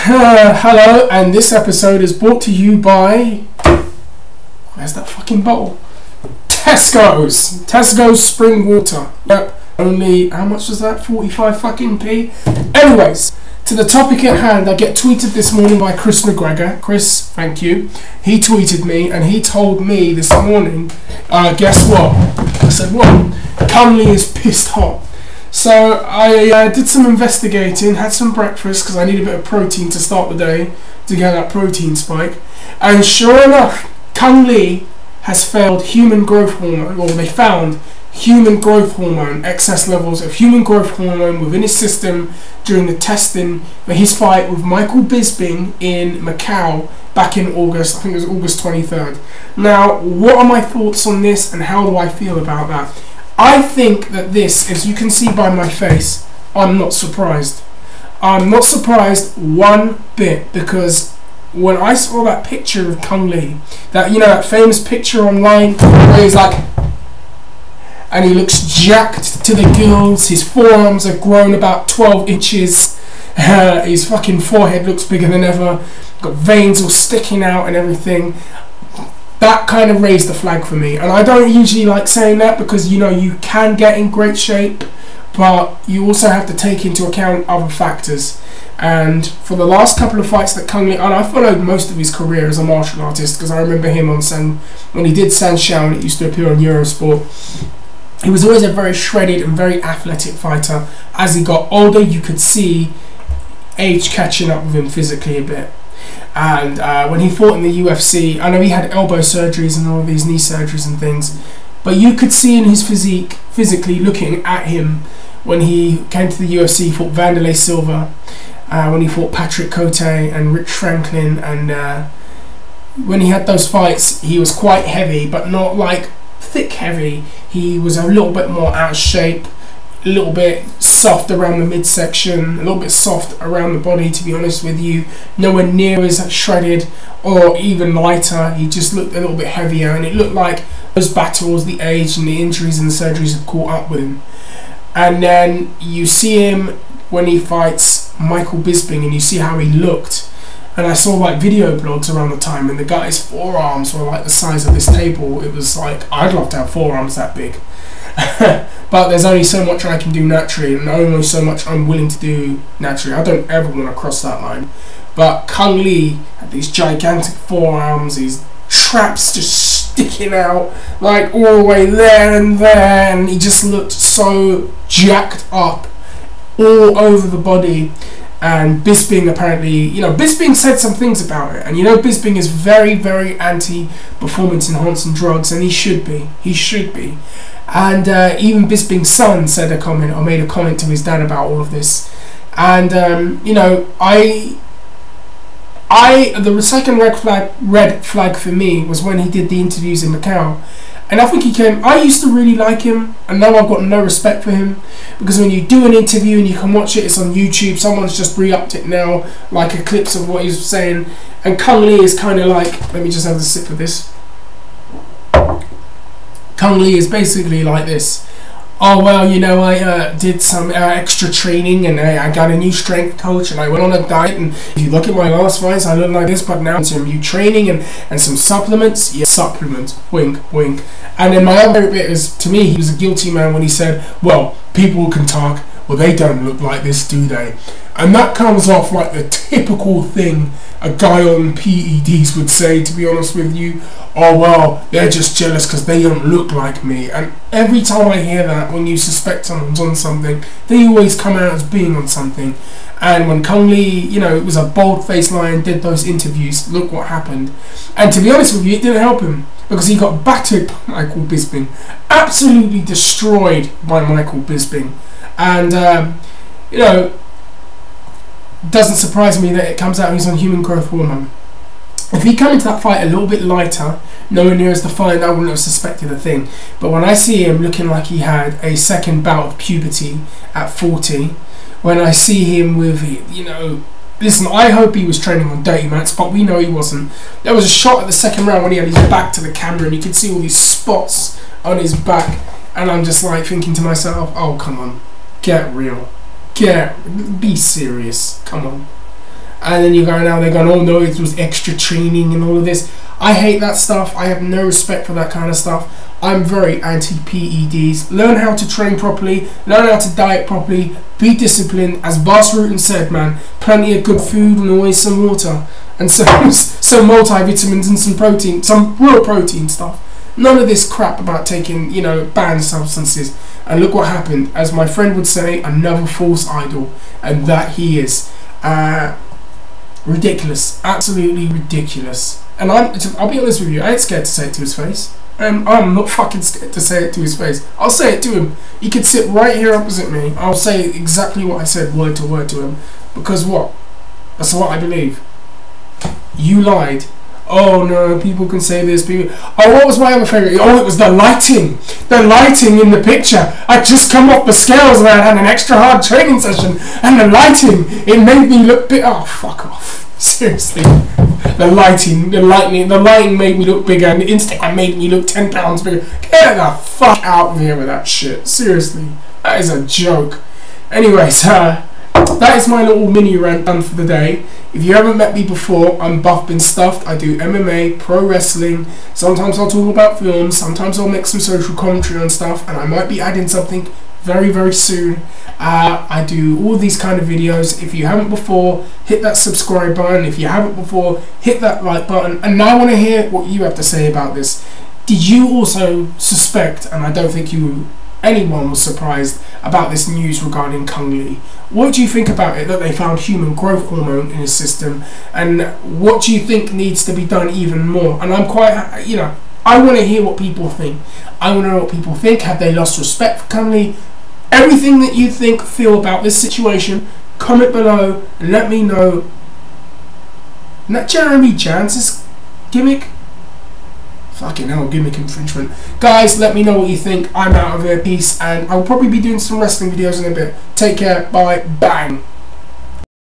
Hello, and this episode is brought to you by... Where's that fucking bottle? Tesco's spring water. Yep, only, how much was that? 45 fucking p? Anyways, to the topic at hand, I get tweeted this morning by Chris McGregor. Chris, thank you. He tweeted me and he told me this morning, guess what? I said, what? Cung le is pissed hot. So I did some investigating, had some breakfast because I need a bit of protein to start the day to get that protein spike. And sure enough, Cung le has failed human growth hormone, or they found human growth hormone, excess levels of human growth hormone within his system during the testing for his fight with Michael Bisping in Macau back in August. I think it was August 23rd. Now, what are my thoughts on this and how do I feel about that? I think that this, as you can see by my face, I'm not surprised. I'm not surprised one bit, because when I saw that picture of Cung le, that, you know, that famous picture online where he's like, and he looks jacked to the gills, his forearms are grown about 12 inches, his fucking forehead looks bigger than ever, got veins all sticking out and everything. That kind of raised the flag for me. And I don't usually like saying that because, you know, you can get in great shape, but you also have to take into account other factors. And for the last couple of fights that Cung le, and I followed most of his career as a martial artist because I remember him on when he did Sanshao, and it used to appear on Eurosport. He was always a very shredded and very athletic fighter. As he got older, you could see age catching up with him physically a bit. And when he fought in the UFC, I know he had elbow surgeries and all these knee surgeries and things, but you could see in his physique, physically looking at him, when he came to the UFC, he fought Wanderlei Silva, when he fought Patrick Cote and Rich Franklin, and when he had those fights, he was quite heavy, but not like thick heavy. He was a little bit more out of shape, a little bit soft around the midsection, a little bit soft around the body, to be honest with you. Nowhere near as shredded or even lighter. He just looked a little bit heavier, and it looked like those battles, the age and the injuries and the surgeries had caught up with him. And then you see him when he fights Michael Bisping, and you see how he looked. And I saw like video blogs around the time, and the guy's forearms were like the size of this table. It was like, I'd love to have forearms that big. But there's only so much I can do naturally, and only so much I'm willing to do naturally. I don't ever want to cross that line. But Cung le had these gigantic forearms, these traps just sticking out like all the way there and there, and he just looked so jacked up all over the body. And Bisping apparently, you know, Bisping said some things about it, and you know, Bisping is very, very anti-performance enhancing drugs, and he should be. And even Bisping's son said a comment, or made a comment to his dad about all of this. And you know, the second red flag for me was when he did the interviews in Macau. And I think I used to really like him, and now I've got no respect for him, because when you do an interview and you can watch it, it's on YouTube, someone's just re-upped it now, like a clips of what he's saying, and Cung le is kind of like, let me just have a sip of this. Cung le is basically like this. Oh, well, you know, I did some extra training, and I got a new strength coach, and I went on a diet, and if you look at my last fights, I look like this, but now I'm some new training and some supplements. Yeah, supplements, wink, wink. And then my other bit is, to me, he was a guilty man when he said, well, people can talk, well, they don't look like this, do they? And that comes off like the typical thing a guy on PEDs would say, to be honest with you. Oh, well, they're just jealous because they don't look like me. And every time I hear that, when you suspect someone's on something, they always come out as being on something. And when Cung le, you know, it was a bold-faced lion, did those interviews, look what happened. And to be honest with you, it didn't help him, because he got battered by Michael Bisping, absolutely destroyed by Michael Bisping. And, you know, doesn't surprise me that it comes out he's on human growth hormone. If he come into that fight a little bit lighter, nowhere near as defined, I wouldn't have suspected a thing. But when I see him looking like he had a second bout of puberty at 40, when I see him with, you know, listen, I hope he was training on dirty mats, but we know he wasn't. There was a shot at the second round when he had his back to the camera, and you could see all these spots on his back, and I'm just like thinking to myself, oh, come on, get real. Be serious, come on. and then they're going, oh no, it was extra training and all of this. I hate that stuff. I have no respect for that kind of stuff. I'm very anti-PEDs. Learn how to train properly, learn how to diet properly, be disciplined. As Bas Rutten said, man, plenty of good food and always some water, and some multivitamins and some protein, some real protein stuff. None of this crap about taking, you know, banned substances. And look what happened. As my friend would say, another false idol, and that he is. Ridiculous, absolutely ridiculous. And I'll be honest with you, I ain't scared to say it to his face. I'm not fucking scared to say it to his face. I'll say it to him. He could sit right here opposite me. I'll say exactly what I said, word to word to him. Because what? That's what I believe. You lied. Oh no, people can say this. People. Oh, what was my other favourite? Oh, it was the lighting. The lighting in the picture. I'd just come off the scales and I had an extra hard training session, and the lighting, it made me look big. Oh, fuck off. Seriously. The lighting made me look bigger, and the Instagram made me look 10 pounds bigger. Get the fuck out of here with that shit. Seriously. That is a joke. Anyways, that is my little mini rant done for the day. If you haven't met me before, I'm Buff Been Stuffed. I do MMA, pro wrestling. Sometimes I'll talk about films. Sometimes I'll make some social commentary on stuff, and I might be adding something very, very soon. I do all these kind of videos. If you haven't before, hit that subscribe button. If you haven't before, hit that like button. And now I want to hear what you have to say about this. Did you also suspect, and I don't think anyone was surprised about this news regarding Cung Le? What do you think about it, that they found human growth hormone in his system, and what do you think needs to be done even more? And I'm quite, you know, I want to hear what people think. I want to know what people think. Have they lost respect for Cung Le? Everything that you think, feel about this situation, comment below and let me know. Isn't that Jeremy Jan's gimmick? Fucking hell, gimmick infringement. Guys, let me know what you think. I'm out of here. Peace. And I'll probably be doing some wrestling videos in a bit. Take care. Bye. Bang.